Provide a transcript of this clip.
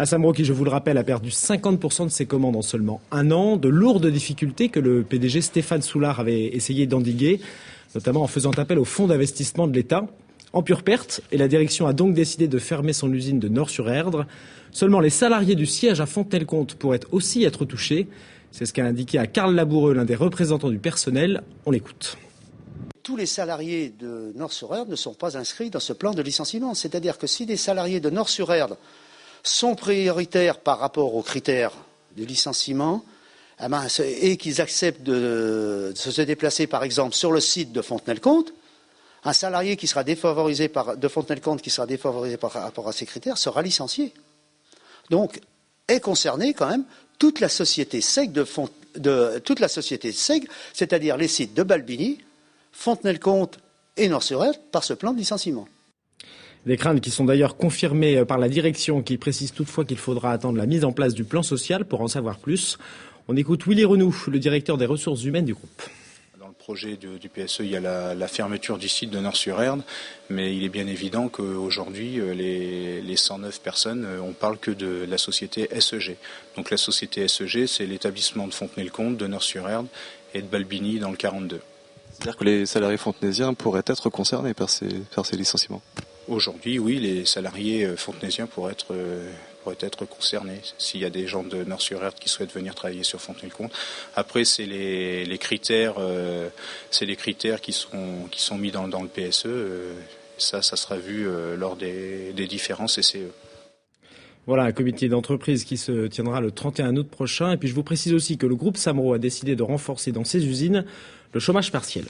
La Samro qui, je vous le rappelle, a perdu 50% de ses commandes en seulement un an. De lourdes difficultés que le PDG Stéphane Soulard avait essayé d'endiguer, notamment en faisant appel au fonds d'investissement de l'État. En pure perte, et la direction a donc décidé de fermer son usine de Nort-sur-Erdre. Seulement les salariés du siège à Fontenay-le-Comte pourraient aussi être touchés. C'est ce qu'a indiqué à Karl Laboureux, l'un des représentants du personnel. On l'écoute. Tous les salariés de Nort-sur-Erdre ne sont pas inscrits dans ce plan de licenciement. C'est-à-dire que si des salariés de Nort-sur-Erdre sont prioritaires par rapport aux critères du licenciement, et qu'ils acceptent de se déplacer par exemple sur le site de Fontenay-le-Comte, un salarié qui sera défavorisé de Fontenay-le-Comte, qui sera défavorisé par rapport à ces critères, sera licencié. Donc, est concernée quand même toute la société SEG, c'est-à-dire les sites de Balbini, Fontenay-le-Comte et Nort-sur-Erdre, par ce plan de licenciement. Des craintes qui sont d'ailleurs confirmées par la direction, qui précise toutefois qu'il faudra attendre la mise en place du plan social pour en savoir plus. On écoute Willy Renoux, le directeur des ressources humaines du groupe. Dans le projet du PSE, il y a la fermeture du site de Nort-sur-Erdre, mais il est bien évident qu'aujourd'hui, les 109 personnes, on parle que de la société SEG. Donc la société SEG, c'est l'établissement de Fontenay-le-Comte, de Nort-sur-Erdre et de Balbini dans le 42. C'est-à-dire que les salariés fontenaisiens pourraient être concernés par ces licenciements? Aujourd'hui, oui, les salariés fontenaisiens pourraient être concernés s'il y a des gens de Nort-sur-Erdre qui souhaitent venir travailler sur Fontenay-le-Comte. Après, c'est les critères qui sont mis dans le PSE. Ça sera vu lors des différents CCE. Voilà, un comité d'entreprise qui se tiendra le 31 août prochain. Et puis je vous précise aussi que le groupe Samro a décidé de renforcer dans ses usines le chômage partiel.